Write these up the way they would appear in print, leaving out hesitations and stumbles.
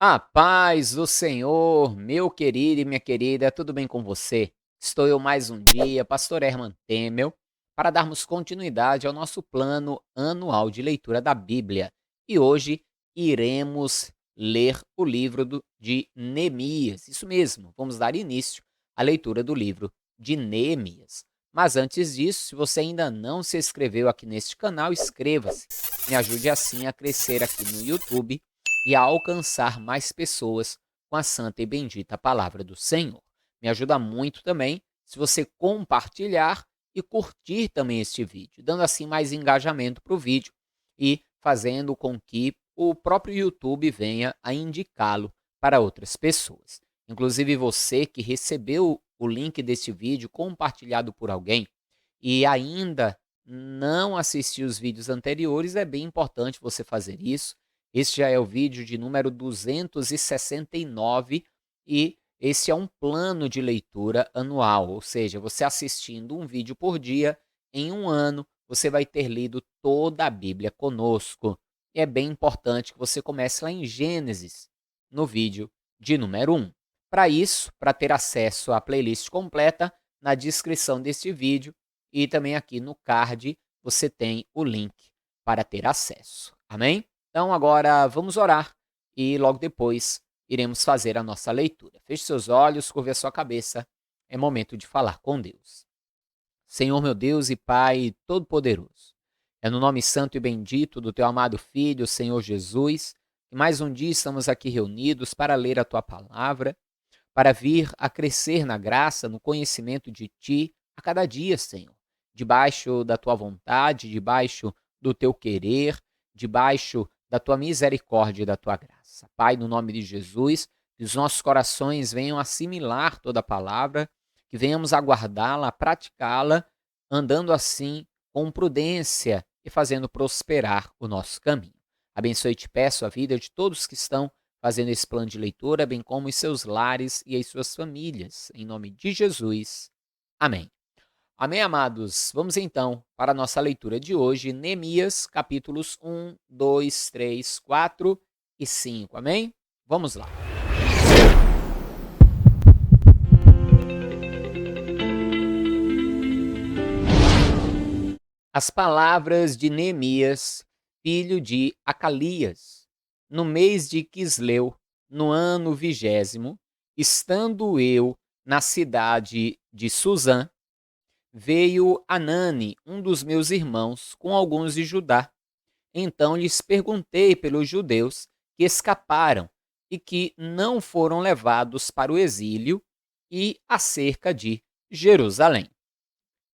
A paz do Senhor, meu querido e minha querida, tudo bem com você? Estou eu mais um dia, Pastor Herman Temel, para darmos continuidade ao nosso plano anual de leitura da Bíblia. E hoje iremos ler o livro de Neemias. Isso mesmo, vamos dar início à leitura do livro de Neemias. Mas antes disso, se você ainda não se inscreveu aqui neste canal, inscreva-se. Me ajude assim a crescer aqui no YouTube e a alcançar mais pessoas com a santa e bendita palavra do Senhor. Me ajuda muito também se você compartilhar e curtir também este vídeo, dando assim mais engajamento para o vídeo e fazendo com que o próprio YouTube venha a indicá-lo para outras pessoas. Inclusive você que recebeu o link deste vídeo compartilhado por alguém e ainda não assistiu os vídeos anteriores, é bem importante você fazer isso. Este já é o vídeo de número 269 e esse é um plano de leitura anual, ou seja, você assistindo um vídeo por dia, em um ano você vai ter lido toda a Bíblia conosco. E é bem importante que você comece lá em Gênesis, no vídeo de número 1. Para isso, para ter acesso à playlist completa, na descrição deste vídeo e também aqui no card você tem o link para ter acesso. Amém? Então agora vamos orar e logo depois iremos fazer a nossa leitura. Feche seus olhos, curve a sua cabeça. É momento de falar com Deus. Senhor meu Deus e Pai Todo-Poderoso, é no nome santo e bendito do Teu amado Filho, Senhor Jesus, que mais um dia estamos aqui reunidos para ler a Tua palavra, para vir a crescer na graça, no conhecimento de Ti a cada dia, Senhor, debaixo da Tua vontade, debaixo do Teu querer, debaixo da Tua misericórdia e da Tua graça. Pai, no nome de Jesus, que os nossos corações venham assimilar toda a palavra, que venhamos a guardá-la, a praticá-la, andando assim com prudência e fazendo prosperar o nosso caminho. Abençoe e te peço a vida de todos que estão fazendo esse plano de leitura, bem como os seus lares e as suas famílias. Em nome de Jesus. Amém. Amém, amados? Vamos então para a nossa leitura de hoje, Neemias, capítulos 1, 2, 3, 4 e 5. Amém? Vamos lá. As palavras de Neemias, filho de Acalias, no mês de Quisleu, no ano 20º, estando eu na cidade de Suzã, veio Anani, um dos meus irmãos, com alguns de Judá. Então lhes perguntei pelos judeus que escaparam e que não foram levados para o exílio e acerca de Jerusalém.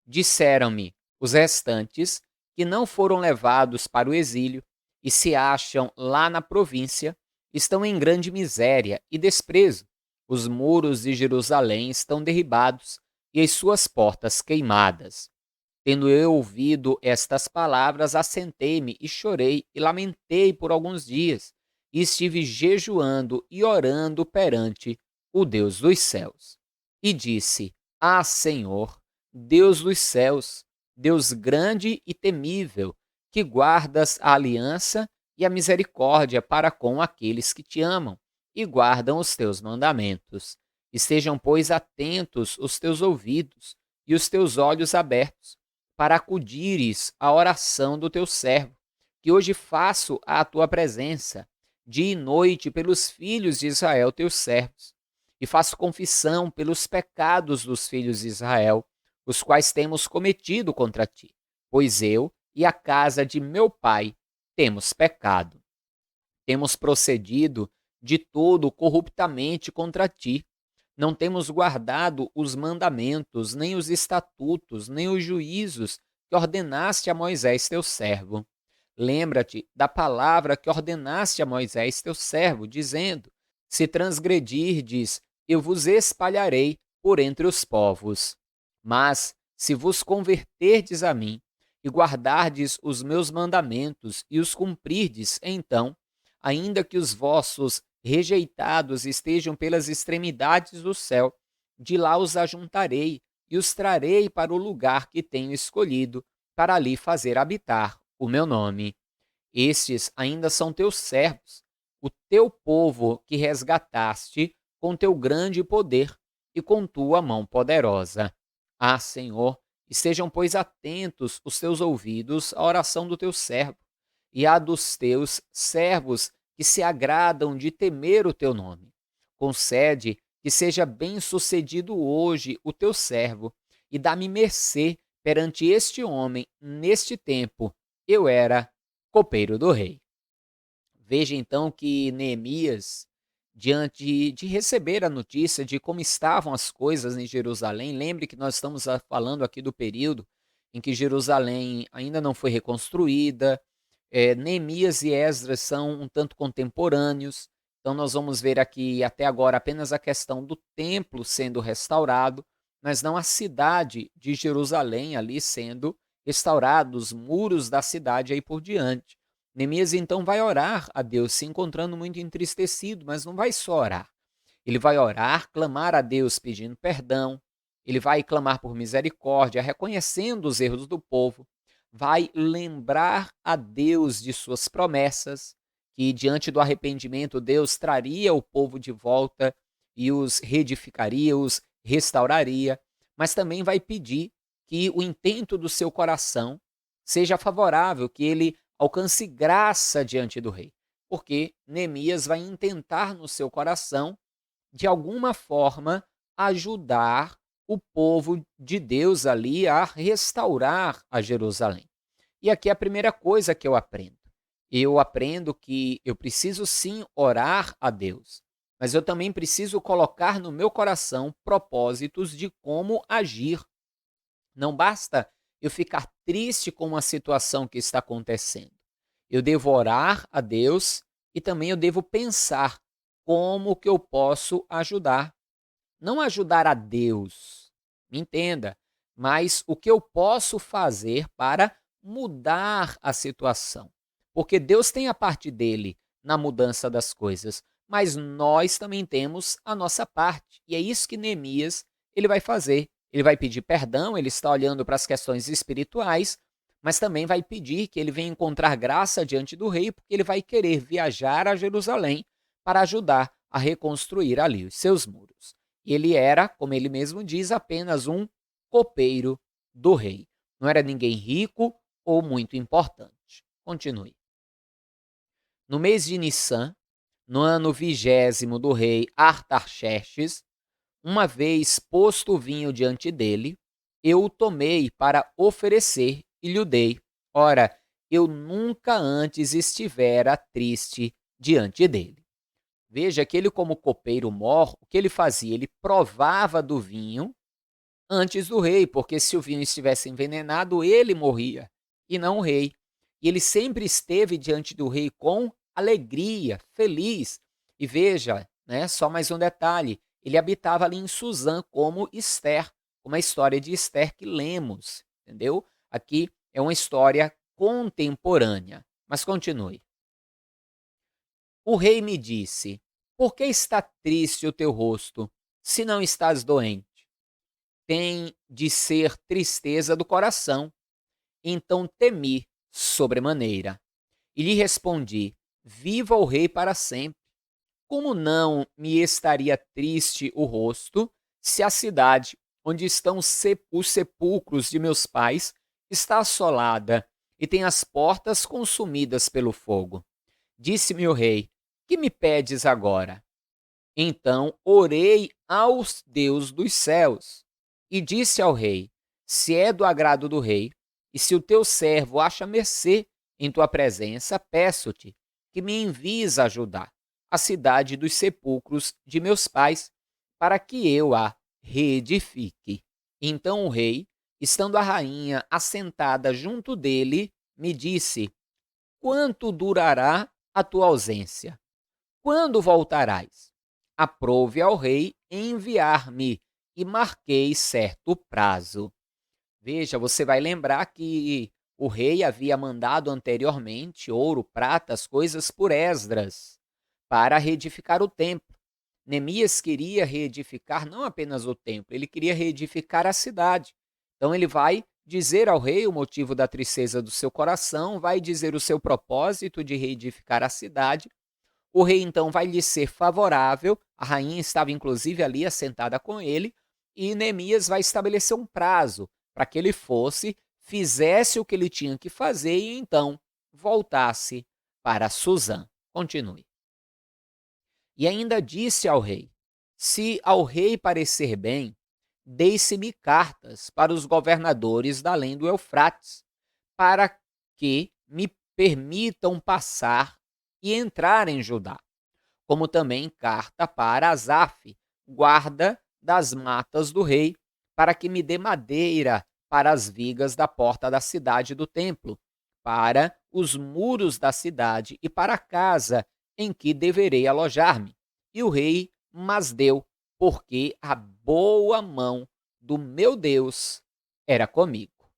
Disseram-me os restantes que não foram levados para o exílio e se acham lá na província, estão em grande miséria e desprezo. Os muros de Jerusalém estão derribados e as suas portas queimadas. Tendo eu ouvido estas palavras, assentei-me e chorei e lamentei por alguns dias, e estive jejuando e orando perante o Deus dos céus. E disse: Ah, Senhor, Deus dos céus, Deus grande e temível, que guardas a aliança e a misericórdia para com aqueles que te amam e guardam os teus mandamentos. Estejam, pois, atentos os teus ouvidos e os teus olhos abertos, para acudires à oração do teu servo, que hoje faço à tua presença, dia e noite, pelos filhos de Israel, teus servos, e faço confissão pelos pecados dos filhos de Israel, os quais temos cometido contra ti, pois eu e a casa de meu pai temos pecado. Temos procedido de todo corruptamente contra ti. Não temos guardado os mandamentos, nem os estatutos, nem os juízos que ordenaste a Moisés, teu servo. Lembra-te da palavra que ordenaste a Moisés, teu servo, dizendo: Se transgredirdes, eu vos espalharei por entre os povos. Mas, se vos converterdes a mim e guardardes os meus mandamentos e os cumprirdes, então, ainda que os vossos rejeitados estejam pelas extremidades do céu, de lá os ajuntarei e os trarei para o lugar que tenho escolhido, para ali fazer habitar o meu nome. Estes ainda são teus servos, o teu povo que resgataste com teu grande poder e com tua mão poderosa. Ah, Senhor, estejam, pois, atentos os teus ouvidos à oração do teu servo e à dos teus servos que se agradam de temer o teu nome. Concede que seja bem-sucedido hoje o teu servo e dá-me mercê perante este homem neste tempo. Eu era copeiro do rei. Veja então que Neemias, diante de receber a notícia de como estavam as coisas em Jerusalém, lembre que nós estamos falando aqui do período em que Jerusalém ainda não foi reconstruída. Neemias e Esdras são um tanto contemporâneos, então nós vamos ver aqui até agora apenas a questão do templo sendo restaurado, mas não a cidade de Jerusalém ali sendo restaurada, os muros da cidade aí por diante. Neemias então vai orar a Deus, se encontrando muito entristecido, mas não vai só orar. Ele vai orar, clamar a Deus pedindo perdão, ele vai clamar por misericórdia, reconhecendo os erros do povo, vai lembrar a Deus de suas promessas, que diante do arrependimento Deus traria o povo de volta e os reedificaria, os restauraria, mas também vai pedir que o intento do seu coração seja favorável, que ele alcance graça diante do rei, porque Neemias vai intentar no seu coração, de alguma forma, ajudar o povo de Deus ali a restaurar a Jerusalém. E aqui é a primeira coisa que eu aprendo. Eu aprendo que eu preciso sim orar a Deus, mas eu também preciso colocar no meu coração propósitos de como agir. Não basta eu ficar triste com uma situação que está acontecendo. Eu devo orar a Deus e também eu devo pensar como que eu posso ajudar. Não ajudar a Deus, me entenda, mas o que eu posso fazer para mudar a situação. Porque Deus tem a parte dele na mudança das coisas, mas nós também temos a nossa parte. E é isso que Neemias ele vai fazer. Ele vai pedir perdão, ele está olhando para as questões espirituais, mas também vai pedir que ele venha encontrar graça diante do rei, porque ele vai querer viajar a Jerusalém para ajudar a reconstruir ali os seus muros. Ele era, como ele mesmo diz, apenas um copeiro do rei. Não era ninguém rico ou muito importante. Continue. No mês de Nissan, no ano 20º do rei Artaxerxes, uma vez posto o vinho diante dele, eu o tomei para oferecer e lhe dei. Ora, eu nunca antes estivera triste diante dele. Veja que ele, como copeiro mor, o que ele fazia? Ele provava do vinho antes do rei, porque se o vinho estivesse envenenado, ele morria, e não o rei. E ele sempre esteve diante do rei com alegria, feliz. E veja, né, só mais um detalhe, ele habitava ali em Suzã como Esther, como a história de Esther que lemos, entendeu? Aqui é uma história contemporânea, mas continue. O rei me disse: por que está triste o teu rosto, se não estás doente? Tem de ser tristeza do coração. Então temi sobremaneira. E lhe respondi: viva o rei para sempre. Como não me estaria triste o rosto, se a cidade onde estão os sepulcros de meus pais está assolada e tem as portas consumidas pelo fogo? Disse-me o rei: que me pedes agora? Então orei ao Deus dos céus e disse ao rei: se é do agrado do rei, e se o teu servo acha mercê em tua presença, peço-te que me envies a ajudar a cidade dos sepulcros de meus pais, para que eu a reedifique. Então o rei, estando a rainha assentada junto dele, me disse: quanto durará a tua ausência? Quando voltarás? Aprove ao rei enviar-me e marquei certo prazo. Veja, você vai lembrar que o rei havia mandado anteriormente ouro, prata, as coisas por Esdras para reedificar o templo. Neemias queria reedificar não apenas o templo, ele queria reedificar a cidade. Então ele vai dizer ao rei o motivo da tristeza do seu coração, vai dizer o seu propósito de reedificar a cidade, O rei então vai lhe ser favorável, a rainha estava inclusive ali assentada com ele, e Neemias vai estabelecer um prazo para que ele fosse, fizesse o que ele tinha que fazer e então voltasse para Suzã. Continue. E ainda disse ao rei: se ao rei parecer bem, deixe-me cartas para os governadores da além do Eufrates, para que me permitam passar e entrar em Judá, como também carta para Asaf, guarda das matas do rei, para que me dê madeira para as vigas da porta da cidade do templo, para os muros da cidade e para a casa em que deverei alojar-me. E o rei mas deu, porque a boa mão do meu Deus era comigo.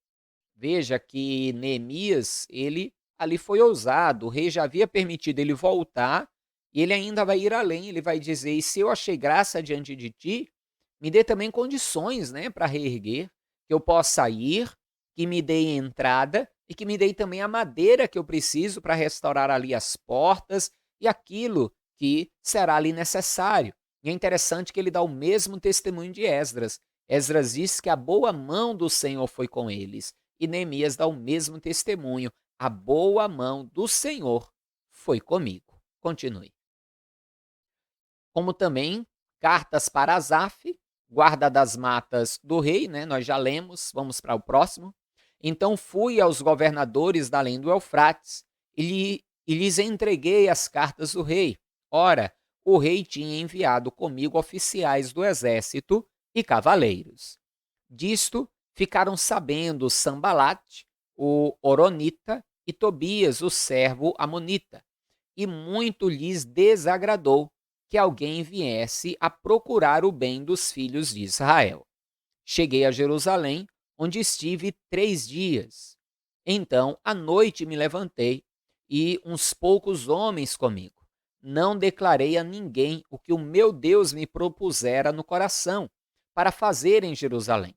Veja que Neemias, ele ali foi ousado, o rei já havia permitido ele voltar, e ele ainda vai ir além, ele vai dizer: e se eu achei graça diante de ti, me dê também condições, né, para reerguer, que eu possa ir, que me dê entrada e que me dê também a madeira que eu preciso para restaurar ali as portas e aquilo que será ali necessário. E é interessante que ele dá o mesmo testemunho de Esdras. Esdras diz que a boa mão do Senhor foi com eles. E Neemias dá o mesmo testemunho: a boa mão do Senhor foi comigo. Continue. Como também cartas para Asaf, guarda das matas do rei, né? Nós já lemos, vamos para o próximo. Então fui aos governadores da além do Eufrates e lhes entreguei as cartas do rei. Ora, o rei tinha enviado comigo oficiais do exército e cavaleiros. Disto ficaram sabendo Sambalate, o Oronita, e Tobias, o servo amonita, e muito lhes desagradou que alguém viesse a procurar o bem dos filhos de Israel. Cheguei a Jerusalém, onde estive 3 dias. Então, à noite me levantei, e uns poucos homens comigo. Não declarei a ninguém o que o meu Deus me propusera no coração para fazer em Jerusalém.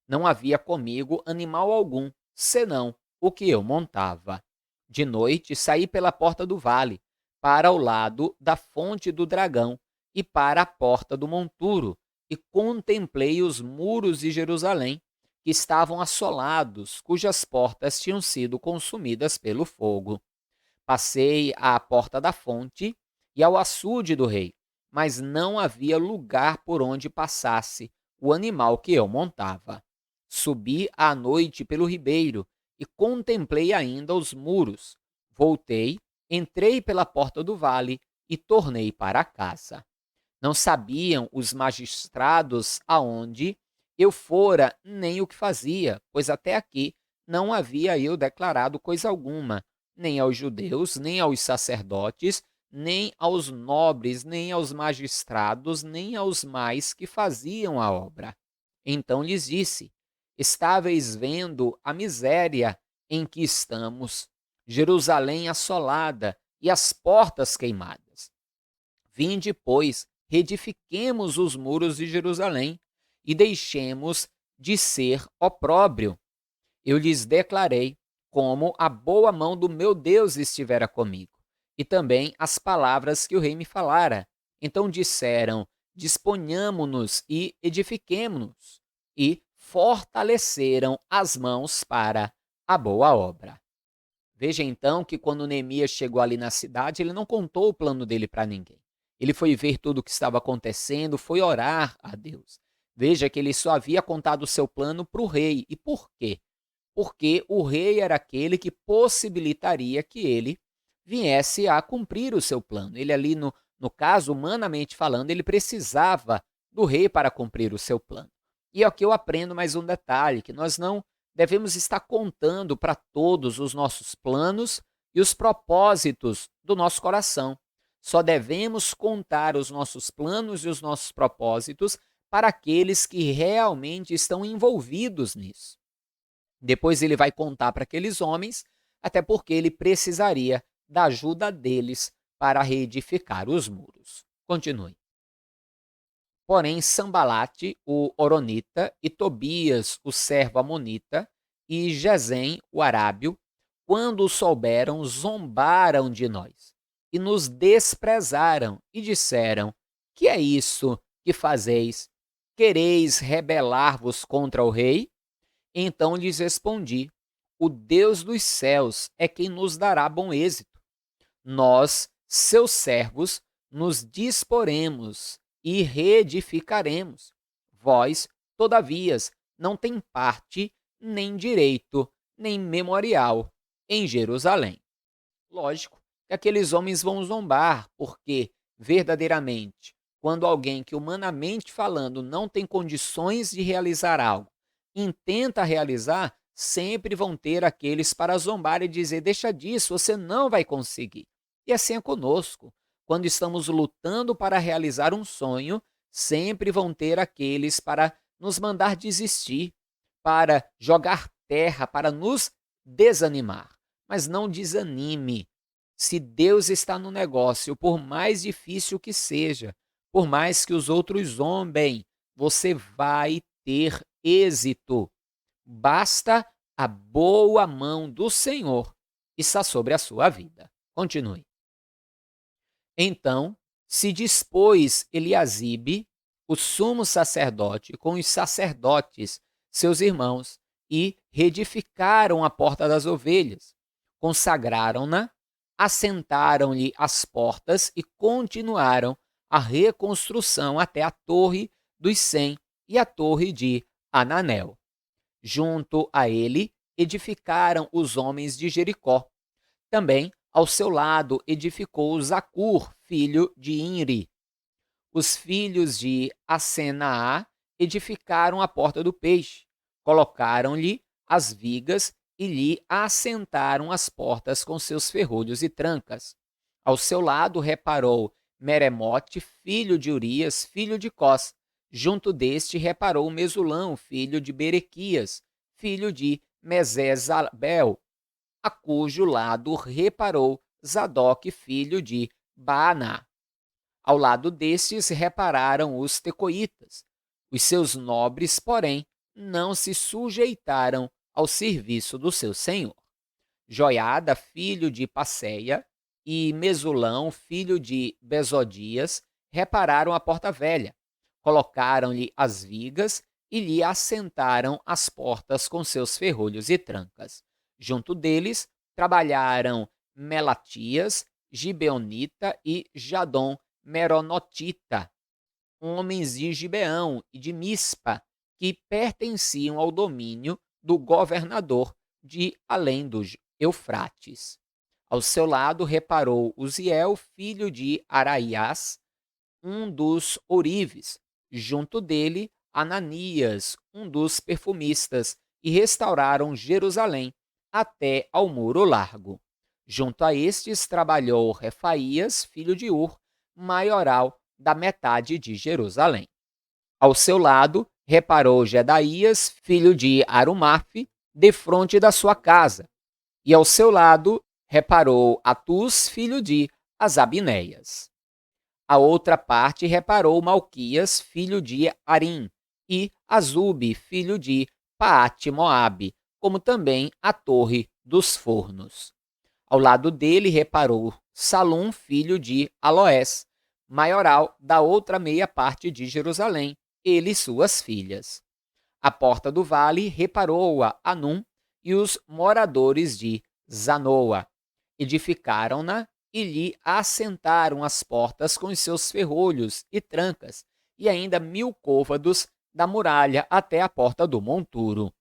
Não havia comigo animal algum, senão o que eu montava. De noite saí pela porta do vale, para o lado da fonte do dragão e para a porta do monturo, e contemplei os muros de Jerusalém, que estavam assolados, cujas portas tinham sido consumidas pelo fogo. Passei à porta da fonte e ao açude do rei, mas não havia lugar por onde passasse o animal que eu montava. Subi à noite pelo ribeiro e contemplei ainda os muros. Voltei, entrei pela porta do vale e tornei para casa. Não sabiam os magistrados aonde eu fora nem o que fazia, pois até aqui não havia eu declarado coisa alguma, nem aos judeus, nem aos sacerdotes, nem aos nobres, nem aos magistrados, nem aos mais que faziam a obra. Então lhes disse: estáveis vendo a miséria em que estamos, Jerusalém assolada e as portas queimadas. Vinde, pois, reedifiquemos os muros de Jerusalém e deixemos de ser opróbrio. Eu lhes declarei como a boa mão do meu Deus estivera comigo, e também as palavras que o rei me falara. Então disseram: disponhamo-nos e edifiquemo-nos, e fortaleceram as mãos para a boa obra. Veja então que quando Neemias chegou ali na cidade, ele não contou o plano dele para ninguém. Ele foi ver tudo o que estava acontecendo, foi orar a Deus. Veja que ele só havia contado o seu plano para o rei. E por quê? Porque o rei era aquele que possibilitaria que ele viesse a cumprir o seu plano. Ele ali, no caso, humanamente falando, ele precisava do rei para cumprir o seu plano. E aqui eu aprendo mais um detalhe, que nós não devemos estar contando para todos os nossos planos e os propósitos do nosso coração. Só devemos contar os nossos planos e os nossos propósitos para aqueles que realmente estão envolvidos nisso. Depois ele vai contar para aqueles homens, até porque ele precisaria da ajuda deles para reedificar os muros. Continue. Porém, Sambalate, o Oronita, e Tobias, o servo amonita, e Gesem, o arábio, quando o souberam, zombaram de nós e nos desprezaram e disseram: que é isso que fazeis? Quereis rebelar-vos contra o rei? Então lhes respondi: o Deus dos céus é quem nos dará bom êxito. Nós, seus servos, nos disporemos e reedificaremos. Vós, todavia, não tem parte, nem direito, nem memorial em Jerusalém. Lógico que aqueles homens vão zombar, porque, verdadeiramente, quando alguém que, humanamente falando, não tem condições de realizar algo, intenta realizar, sempre vão ter aqueles para zombar e dizer: deixa disso, você não vai conseguir. E assim é conosco. Quando estamos lutando para realizar um sonho, sempre vão ter aqueles para nos mandar desistir, para jogar terra, para nos desanimar. Mas não desanime. Se Deus está no negócio, por mais difícil que seja, por mais que os outros zombem, você vai ter êxito. Basta a boa mão do Senhor estar sobre a sua vida. Continue. Então se dispôs Eliasibe, o sumo sacerdote, com os sacerdotes, seus irmãos, e reedificaram a porta das ovelhas, consagraram-na, assentaram-lhe as portas e continuaram a reconstrução até a Torre dos 100 e a Torre de Ananel. Junto a ele edificaram os homens de Jericó. Também ao seu lado edificou Zacur, filho de Inri. Os filhos de Asenaá edificaram a porta do peixe, colocaram-lhe as vigas e lhe assentaram as portas com seus ferrolhos e trancas. Ao seu lado reparou Meremote, filho de Urias, filho de Cós. Junto deste reparou Mesulão, filho de Berequias, filho de Mesesabel, a cujo lado reparou Zadok, filho de Baaná. Ao lado destes repararam os tecoitas. Os seus nobres, porém, não se sujeitaram ao serviço do seu senhor. Joiada, filho de Passeia, e Mesulão, filho de Besodias, repararam a porta velha, colocaram-lhe as vigas e lhe assentaram as portas com seus ferrolhos e trancas. Junto deles trabalharam Melatias, Gibeonita e Jadom Meronotita, homens de Gibeão e de Mispa, que pertenciam ao domínio do governador de além dos Eufrates. Ao seu lado reparou Uziel, filho de Araias, um dos ourives. Junto dele, Ananias, um dos perfumistas, e restauraram Jerusalém até ao Muro Largo. Junto a estes trabalhou Refaías, filho de Ur, maioral da metade de Jerusalém. Ao seu lado, reparou Jedaías, filho de Arumaf, defronte da sua casa. E ao seu lado, reparou Atus, filho de Asabinéias. A outra parte reparou Malquias, filho de Arim, e Azube, filho de Paate-Moabe, como também a Torre dos Fornos. Ao lado dele reparou Salum, filho de Aloés, maioral da outra meia parte de Jerusalém, ele e suas filhas. A porta do vale reparou-a Anum e os moradores de Zanoa. Edificaram-na e lhe assentaram as portas com os seus ferrolhos e trancas, e ainda 1000 côvados da muralha até a porta do monturo.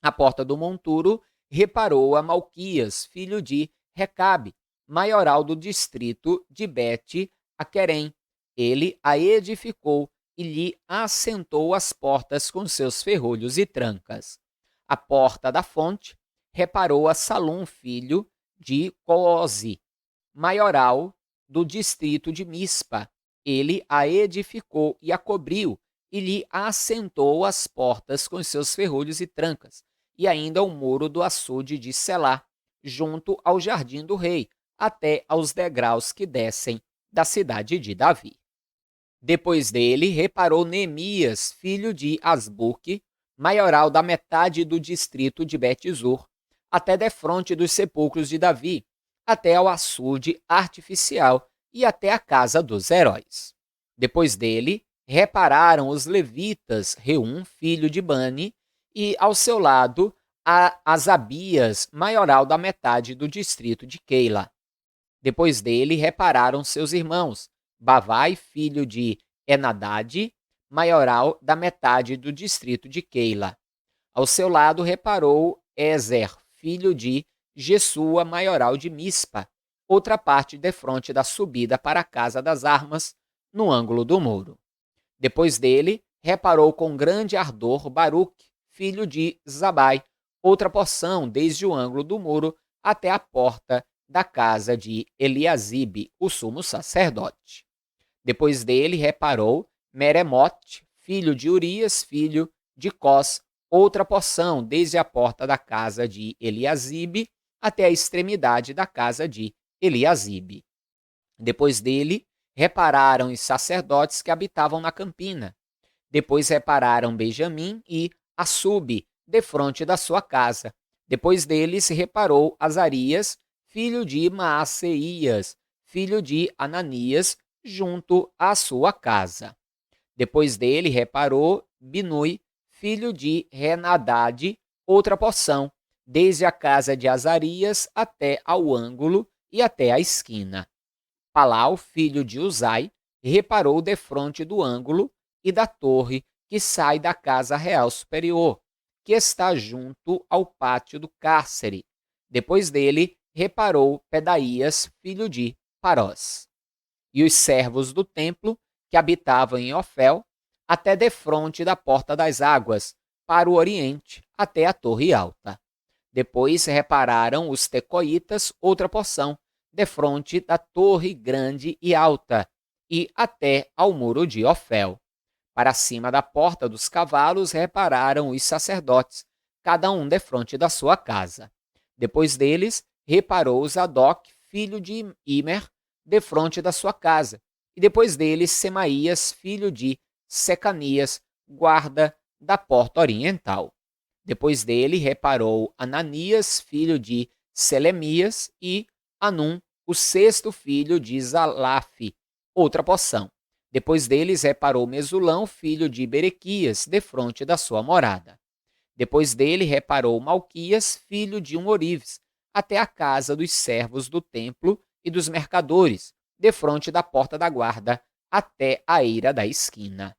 A porta do monturo reparou a Malquias, filho de Recabe, maioral do distrito de Bet-Aquerem. Ele a edificou e lhe assentou as portas com seus ferrolhos e trancas. A porta da fonte reparou a Salum, filho de Coozi, maioral do distrito de Mispa. Ele a edificou e a cobriu, e lhe assentou as portas com seus ferrolhos e trancas, e ainda o muro do açude de Selá, junto ao jardim do rei, até aos degraus que descem da cidade de Davi. Depois dele, reparou Neemias, filho de Asbuque, maioral da metade do distrito de Bet-Zur, até defronte dos sepulcros de Davi, até ao açude artificial e até a casa dos heróis. Depois dele, repararam os levitas Reum, filho de Bani, e ao seu lado a Asabias, maioral da metade do distrito de Keila. Depois dele, repararam seus irmãos, Bavai, filho de Enadade, maioral da metade do distrito de Keila. Ao seu lado, reparou Ezer, filho de Jesua, maioral de Mispa, outra parte defronte da subida para a casa das armas, no ângulo do muro. Depois dele, reparou com grande ardor Baruque, filho de Zabai, outra porção desde o ângulo do muro até a porta da casa de Eliasibe, o sumo sacerdote. Depois dele, reparou Meremote, filho de Urias, filho de Cós, outra porção desde a porta da casa de Eliasibe até a extremidade da casa de Eliasibe. Depois dele, repararam os sacerdotes que habitavam na campina. Depois repararam Benjamim e Assube, defronte da sua casa. Depois deles reparou Azarias, filho de Maaseias, filho de Ananias, junto à sua casa. Depois dele reparou Binui, filho de Renadade, outra porção, desde a casa de Azarias até ao ângulo e até a esquina. Palau, filho de Uzai, reparou defronte do ângulo e da torre que sai da casa real superior, que está junto ao pátio do cárcere. Depois dele, reparou Pedaías, filho de Parós. E os servos do templo, que habitavam em Ofel, até defronte da porta das águas, para o oriente, até a torre alta. Depois repararam os tecoitas, outra porção, defronte da torre grande e alta, e até ao muro de Ofel. Para cima da porta dos cavalos repararam os sacerdotes, cada um defronte da sua casa. Depois deles, reparou Zadok, filho de Imer, defronte da sua casa, e depois deles Semaías, filho de Secanias, guarda da porta oriental. Depois dele reparou Ananias, filho de Selemias, e Anum, o sexto filho de Zalaf, outra porção. Depois deles reparou Mesulão, filho de Berequias, defronte da sua morada. Depois dele reparou Malquias, filho de um Orives, até a casa dos servos do templo e dos mercadores, defronte da porta da guarda, até a eira da esquina.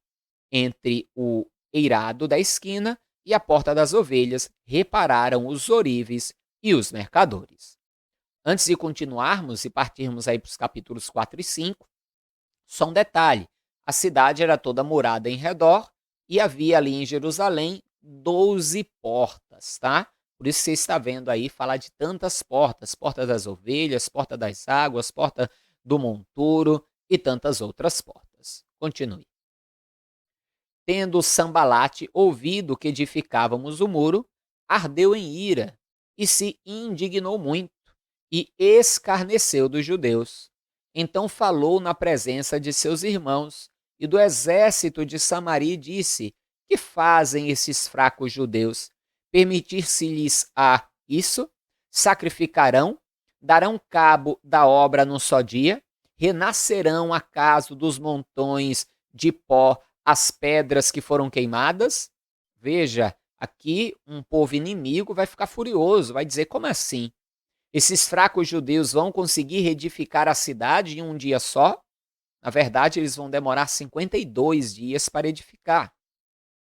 Entre o eirado da esquina e a porta das ovelhas, repararam os Orives e os mercadores. Antes de continuarmos e partirmos aí para os capítulos 4 e 5, só um detalhe, a cidade era toda murada em redor e havia ali em Jerusalém 12 portas, tá? Por isso você está vendo aí falar de tantas portas, porta das ovelhas, porta das águas, porta do monturo e tantas outras portas. Continue. Tendo Sambalate ouvido que edificávamos o muro, ardeu em ira e se indignou muito e escarneceu dos judeus. Então falou na presença de seus irmãos e do exército de Samaria e disse: que fazem esses fracos judeus? Permitir-se-lhes a isso? Sacrificarão? Darão cabo da obra num só dia? Renascerão acaso dos montões de pó as pedras que foram queimadas? Veja, aqui um povo inimigo vai ficar furioso, vai dizer: como assim? Esses fracos judeus vão conseguir reedificar a cidade em um dia só? Na verdade, eles vão demorar 52 dias para edificar.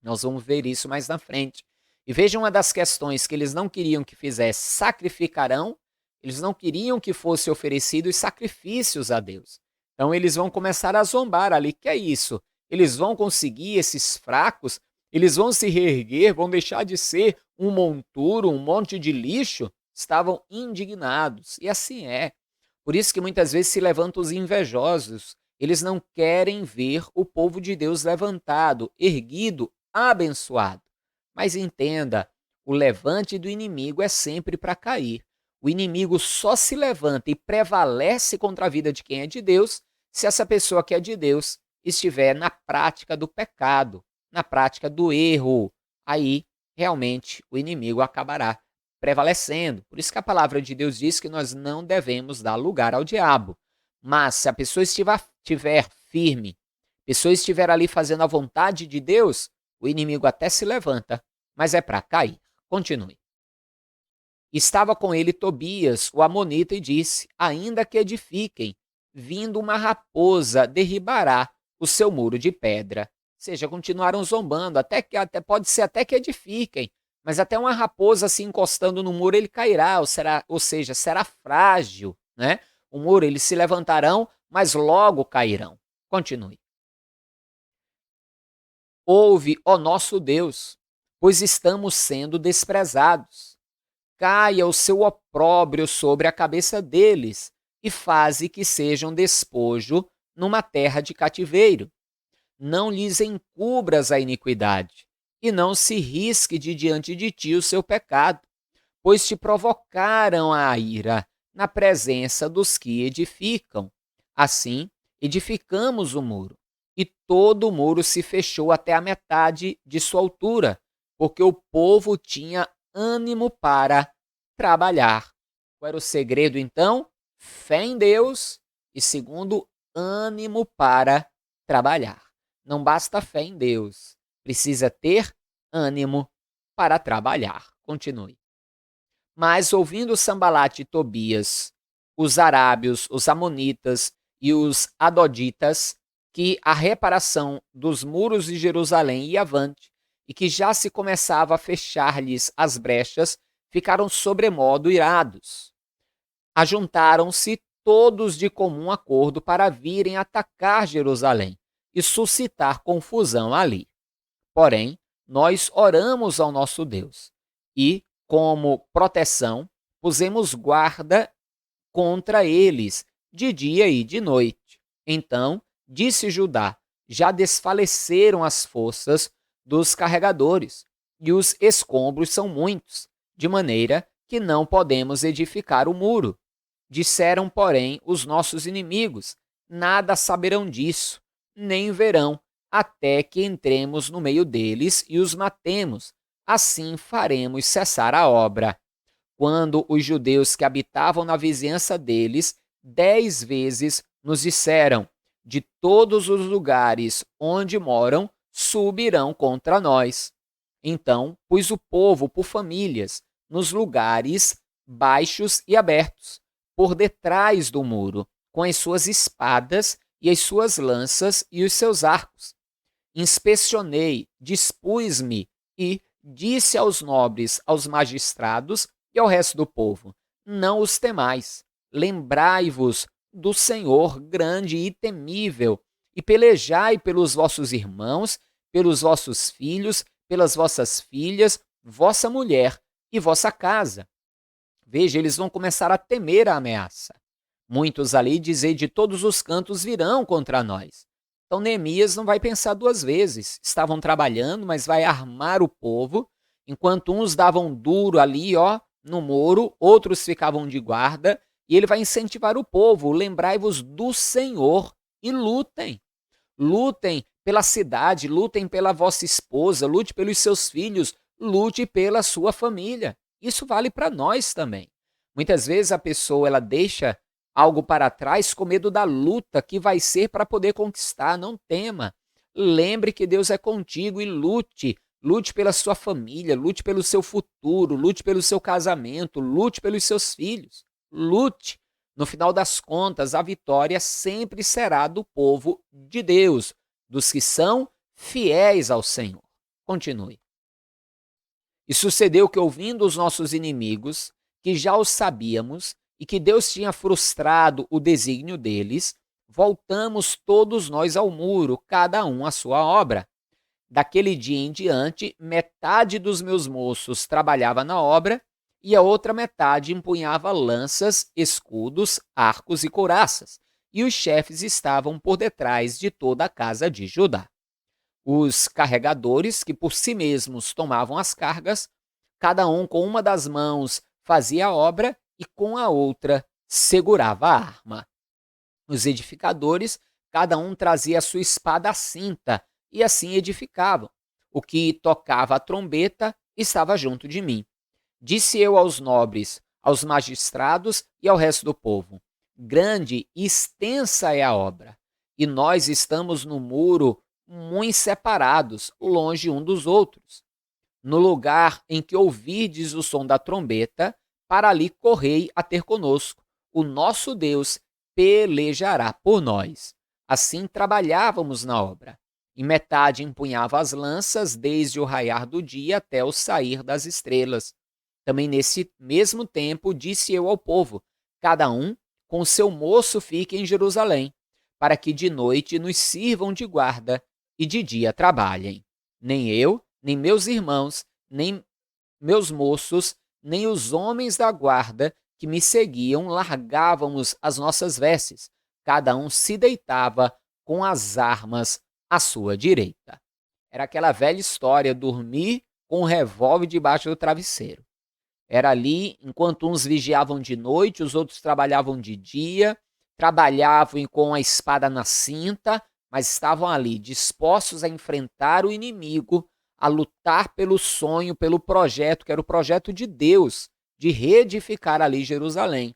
Nós vamos ver isso mais na frente. E veja uma das questões que eles não queriam que fizesse: sacrificarão. Eles não queriam que fosse oferecidos sacrifícios a Deus. Então eles vão começar a zombar ali. Que é isso? Eles vão conseguir, esses fracos, eles vão se reerguer, vão deixar de ser um monturo, um monte de lixo? Estavam indignados. E assim é. Por isso que muitas vezes se levantam os invejosos. Eles não querem ver o povo de Deus levantado, erguido, abençoado. Mas entenda, o levante do inimigo é sempre para cair. O inimigo só se levanta e prevalece contra a vida de quem é de Deus se essa pessoa que é de Deus estiver na prática do pecado, na prática do erro. Aí, realmente, o inimigo acabará prevalecendo. Por isso que a palavra de Deus diz que nós não devemos dar lugar ao diabo. Mas se a pessoa estiver firme, a pessoa estiver ali fazendo a vontade de Deus, o inimigo até se levanta, mas é para cair. Continue. Estava com ele Tobias, o amonita, e disse: ainda que edifiquem, vindo uma raposa derribará o seu muro de pedra. Ou seja, continuaram zombando, até pode ser até que edifiquem, mas até uma raposa se encostando no muro ele cairá, ou seja, será frágil, né? O muro, eles se levantarão, mas logo cairão. Continue. Ouve, ó nosso Deus, pois estamos sendo desprezados. Caia o seu opróbrio sobre a cabeça deles e faze que sejam despojo numa terra de cativeiro. Não lhes encubras a iniquidade e não se risque de diante de ti o seu pecado, pois te provocaram a ira na presença dos que edificam. Assim, edificamos o muro, e todo o muro se fechou até a metade de sua altura, porque o povo tinha ânimo para trabalhar. Qual era o segredo, então? Fé em Deus e, segundo, ânimo para trabalhar. Não basta fé em Deus, precisa ter ânimo para trabalhar. Continue. Mas ouvindo Sambalate e Tobias, os arábios, os amonitas e os adoditas, que a reparação dos muros de Jerusalém ia avante e que já se começava a fechar-lhes as brechas, ficaram sobremodo irados. Ajuntaram-se todos de comum acordo para virem atacar Jerusalém e suscitar confusão ali. Porém, nós oramos ao nosso Deus e, como proteção, pusemos guarda contra eles de dia e de noite. Então, disse Judá: já desfaleceram as forças dos carregadores e os escombros são muitos, de maneira que não podemos edificar o muro. Disseram, porém, os nossos inimigos: nada saberão disso, nem verão, até que entremos no meio deles e os matemos. Assim faremos cessar a obra. Quando os judeus que habitavam na vizinhança deles 10 vezes nos disseram: de todos os lugares onde moram, subirão contra nós. Então pus o povo por famílias, nos lugares baixos e abertos, por detrás do muro, com as suas espadas e as suas lanças e os seus arcos. Inspecionei, dispus-me e disse aos nobres, aos magistrados e ao resto do povo: não os temais, lembrai-vos do Senhor grande e temível, e pelejai pelos vossos irmãos, pelos vossos filhos, pelas vossas filhas, vossa mulher e vossa casa. Veja, eles vão começar a temer a ameaça. Muitos ali, dizem, de todos os cantos virão contra nós. Então Neemias não vai pensar duas vezes. Estavam trabalhando, mas vai armar o povo, enquanto uns davam duro ali, no muro, outros ficavam de guarda, e ele vai incentivar o povo: lembrai-vos do Senhor e lutem. Lutem pela cidade, lutem pela vossa esposa, lute pelos seus filhos, lute pela sua família. Isso vale para nós também. Muitas vezes a pessoa ela deixa algo para trás com medo da luta que vai ser para poder conquistar. Não tema. Lembre que Deus é contigo e lute. Lute pela sua família, lute pelo seu futuro, lute pelo seu casamento, lute pelos seus filhos. Lute. No final das contas, a vitória sempre será do povo de Deus, dos que são fiéis ao Senhor. Continue. E sucedeu que, ouvindo os nossos inimigos, que já os sabíamos, e que Deus tinha frustrado o desígnio deles, voltamos todos nós ao muro, cada um à sua obra. Daquele dia em diante, metade dos meus moços trabalhava na obra, e a outra metade empunhava lanças, escudos, arcos e couraças, e os chefes estavam por detrás de toda a casa de Judá. Os carregadores, que por si mesmos tomavam as cargas, cada um com uma das mãos fazia a obra e com a outra segurava a arma. Os edificadores, cada um trazia a sua espada à cinta e assim edificavam. O que tocava a trombeta estava junto de mim. Disse eu aos nobres, aos magistrados e ao resto do povo: grande e extensa é a obra, e nós estamos no muro muito separados, longe um dos outros. No lugar em que ouvirdes o som da trombeta, para ali correi a ter conosco. O nosso Deus pelejará por nós. Assim trabalhávamos na obra. E metade empunhava as lanças desde o raiar do dia até o sair das estrelas. Também nesse mesmo tempo disse eu ao povo: cada um com seu moço fique em Jerusalém, para que de noite nos sirvam de guarda e de dia trabalhem. Nem eu, nem meus irmãos, nem meus moços, nem os homens da guarda que me seguiam largávamos as nossas vestes. Cada um se deitava com as armas à sua direita. Era aquela velha história: dormir com um revólver debaixo do travesseiro. Era ali, enquanto uns vigiavam de noite, os outros trabalhavam de dia, trabalhavam com a espada na cinta, mas estavam ali dispostos a enfrentar o inimigo, a lutar pelo sonho, pelo projeto, que era o projeto de Deus, de reedificar ali Jerusalém.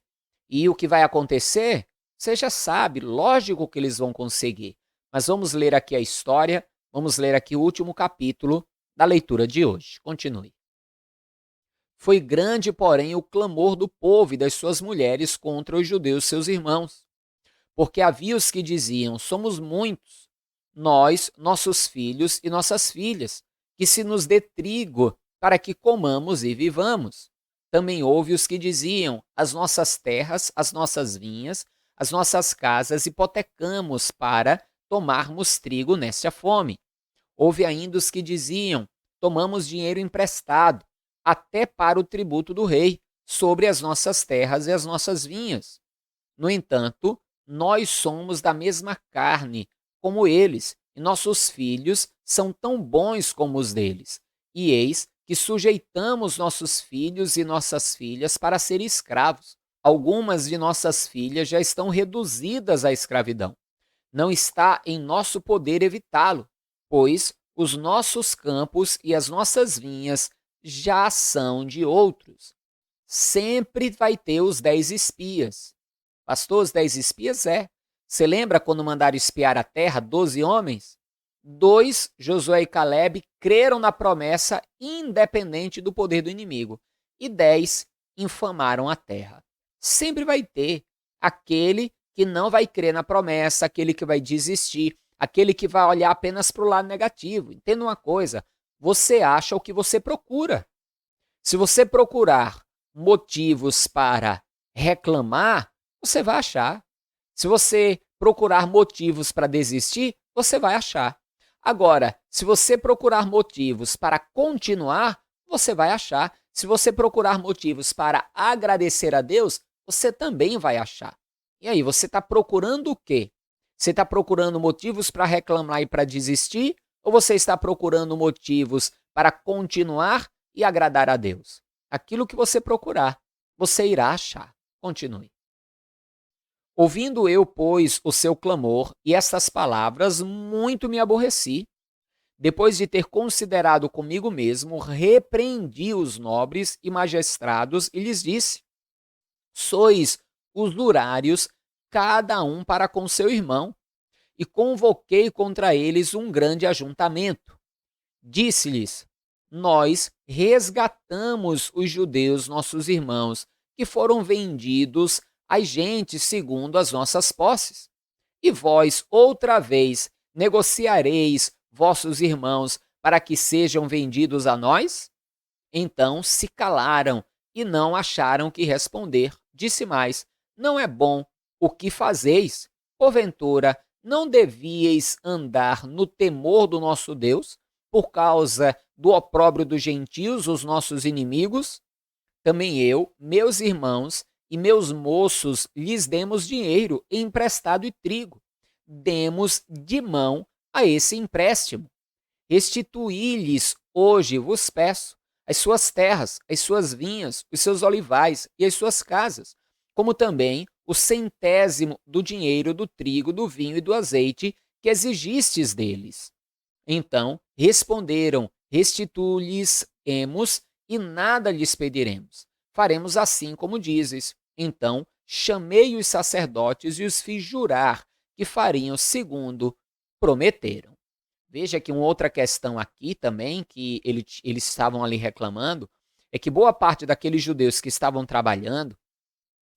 E o que vai acontecer? Você já sabe, lógico que eles vão conseguir. Mas vamos ler aqui a história, vamos ler aqui o último capítulo da leitura de hoje. Continue. Foi grande, porém, o clamor do povo e das suas mulheres contra os judeus, seus irmãos. Porque havia os que diziam: somos muitos, nós, nossos filhos e nossas filhas, que se nos dê trigo para que comamos e vivamos. Também houve os que diziam: as nossas terras, as nossas vinhas, as nossas casas hipotecamos para tomarmos trigo nesta fome. Houve ainda os que diziam: tomamos dinheiro emprestado, até para o tributo do rei, sobre as nossas terras e as nossas vinhas. No entanto, nós somos da mesma carne como eles, e nossos filhos são tão bons como os deles. E eis que sujeitamos nossos filhos e nossas filhas para serem escravos. Algumas de nossas filhas já estão reduzidas à escravidão. Não está em nosso poder evitá-lo, pois os nossos campos e as nossas vinhas já são de outros. Sempre vai ter os 10 espias. Pastor, os 10 espias Você lembra quando mandaram espiar a terra, 12 homens? 2, Josué e Caleb, creram na promessa independente do poder do inimigo. E 10, infamaram a terra. Sempre vai ter aquele que não vai crer na promessa, aquele que vai desistir, aquele que vai olhar apenas para o lado negativo. Entenda uma coisa: você acha o que você procura. Se você procurar motivos para reclamar, você vai achar. Se você procurar motivos para desistir, você vai achar. Agora, se você procurar motivos para continuar, você vai achar. Se você procurar motivos para agradecer a Deus, você também vai achar. E aí, você está procurando o quê? Você está procurando motivos para reclamar e para desistir? Ou você está procurando motivos para continuar e agradar a Deus? Aquilo que você procurar, você irá achar. Continue. Ouvindo eu, pois, o seu clamor e estas palavras, muito me aborreci. Depois de ter considerado comigo mesmo, repreendi os nobres e magistrados e lhes disse: sois usurários, cada um para com seu irmão. E convoquei contra eles um grande ajuntamento. Disse-lhes: nós resgatamos os judeus, nossos irmãos, que foram vendidos às gentes segundo as nossas posses. E vós, outra vez, negociareis vossos irmãos para que sejam vendidos a nós? Então se calaram e não acharam que responder. Disse mais: não é bom o que fazeis. Porventura, não devíeis andar no temor do nosso Deus, por causa do opróbrio dos gentios, os nossos inimigos? Também eu, meus irmãos e meus moços, lhes demos dinheiro emprestado e trigo. Demos de mão a esse empréstimo. Restituí-lhes hoje, vos peço, as suas terras, as suas vinhas, os seus olivais e as suas casas, como também o centésimo do dinheiro do trigo, do vinho e do azeite que exigistes deles. Então responderam: restitui-lhes-emos e nada lhes pediremos. Faremos assim como dizes. Então chamei os sacerdotes e os fiz jurar que fariam segundo prometeram. Veja que uma outra questão aqui também, que eles estavam ali reclamando, é que boa parte daqueles judeus que estavam trabalhando,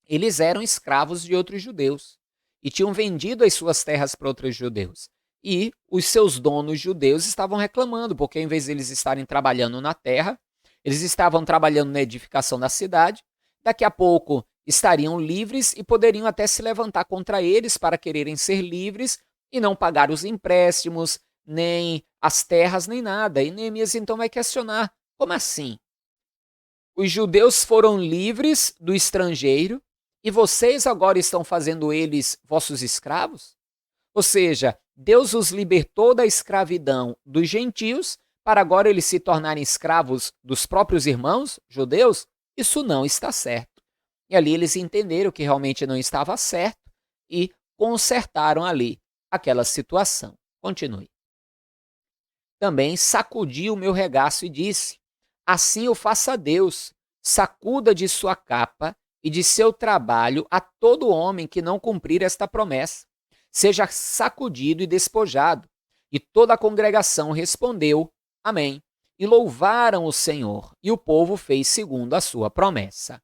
eles eram escravos de outros judeus e tinham vendido as suas terras para outros judeus. E os seus donos judeus estavam reclamando, porque em vez de eles estarem trabalhando na terra, eles estavam trabalhando na edificação da cidade. Daqui a pouco estariam livres e poderiam até se levantar contra eles para quererem ser livres e não pagar os empréstimos, nem as terras, nem nada. E Neemias então vai questionar: como assim? Os judeus foram livres do estrangeiro e vocês agora estão fazendo eles vossos escravos? Ou seja, Deus os libertou da escravidão dos gentios para agora eles se tornarem escravos dos próprios irmãos judeus? Isso não está certo. E ali eles entenderam que realmente não estava certo e consertaram ali aquela situação. Continue. Também sacudi o meu regaço e disse: assim o faça Deus, sacuda de sua capa e de seu trabalho a todo homem que não cumprir esta promessa. Seja sacudido e despojado. E toda a congregação respondeu: amém. E louvaram o Senhor, e o povo fez segundo a sua promessa.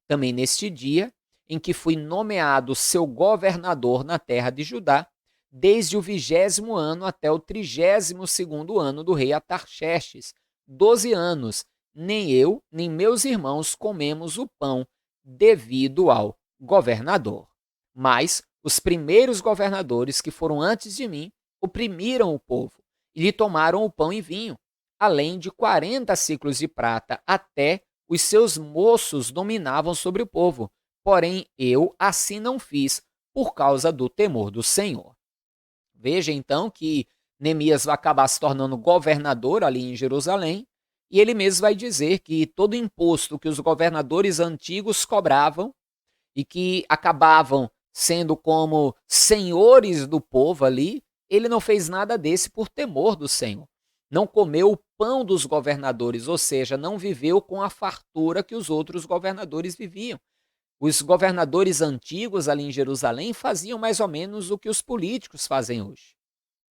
Também neste dia, em que fui nomeado seu governador na terra de Judá, desde o 20º ano até o 32º ano do rei Atarxerxes, 12 anos, nem eu, nem meus irmãos comemos o pão devido ao governador. Mas os primeiros governadores que foram antes de mim oprimiram o povo e lhe tomaram o pão e vinho, além de 40 ciclos de prata, até os seus moços dominavam sobre o povo. Porém, eu assim não fiz, por causa do temor do Senhor. Veja então que Neemias vai acabar se tornando governador ali em Jerusalém, e ele mesmo vai dizer que todo imposto que os governadores antigos cobravam e que acabavam sendo como senhores do povo ali, ele não fez nada desse por temor do Senhor. Não comeu o pão dos governadores, ou seja, não viveu com a fartura que os outros governadores viviam. Os governadores antigos ali em Jerusalém faziam mais ou menos o que os políticos fazem hoje.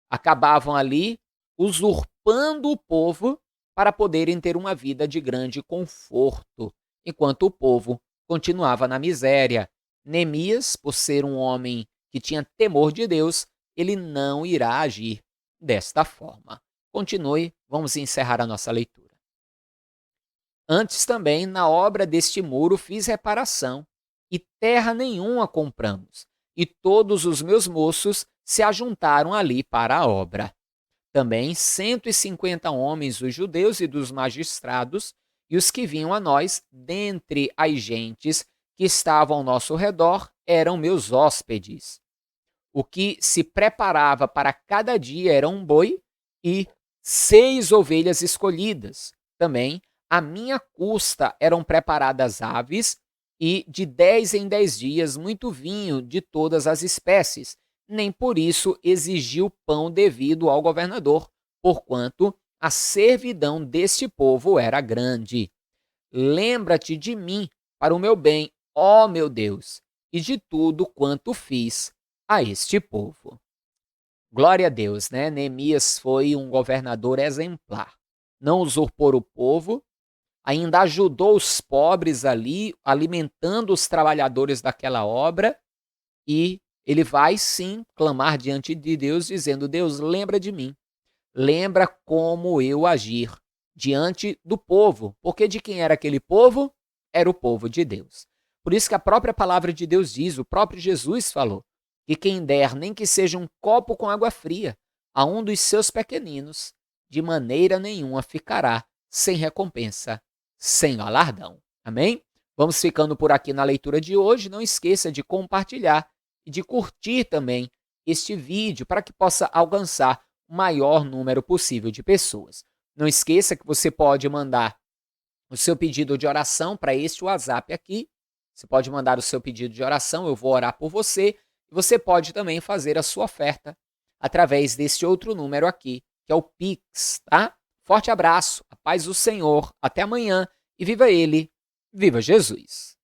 Acabavam ali usurpando o povo para poderem ter uma vida de grande conforto, enquanto o povo continuava na miséria. Neemias, por ser um homem que tinha temor de Deus, ele não irá agir desta forma. Continue, vamos encerrar a nossa leitura. Antes também, na obra deste muro, fiz reparação, e terra nenhuma compramos, e todos os meus moços se ajuntaram ali para a obra. Também 150 homens, os judeus e dos magistrados, e os que vinham a nós, dentre as gentes que estavam ao nosso redor, eram meus hóspedes. O que se preparava para cada dia era um boi e 6 ovelhas escolhidas. Também, à minha custa, eram preparadas aves e de 10 em 10 dias muito vinho de todas as espécies. Nem por isso exigiu pão devido ao governador, porquanto a servidão deste povo era grande. Lembra-te de mim para o meu bem, ó meu Deus, e de tudo quanto fiz a este povo. Glória a Deus, né? Neemias foi um governador exemplar. Não usurpou o povo, ainda ajudou os pobres ali, alimentando os trabalhadores daquela obra, e ele vai sim clamar diante de Deus, dizendo: Deus, lembra de mim. Lembra como eu agir diante do povo. Porque de quem era aquele povo? Era o povo de Deus. Por isso que a própria palavra de Deus diz, o próprio Jesus falou, que quem der nem que seja um copo com água fria a um dos seus pequeninos, de maneira nenhuma ficará sem recompensa, sem alardão. Amém? Vamos ficando por aqui na leitura de hoje. Não esqueça de compartilhar e de curtir também este vídeo para que possa alcançar o maior número possível de pessoas. Não esqueça que você pode mandar o seu pedido de oração para este WhatsApp aqui. Você pode mandar o seu pedido de oração, eu vou orar por você. E você pode também fazer a sua oferta através deste outro número aqui, que é o Pix, tá? Forte abraço, a paz do Senhor, até amanhã e viva ele, viva Jesus!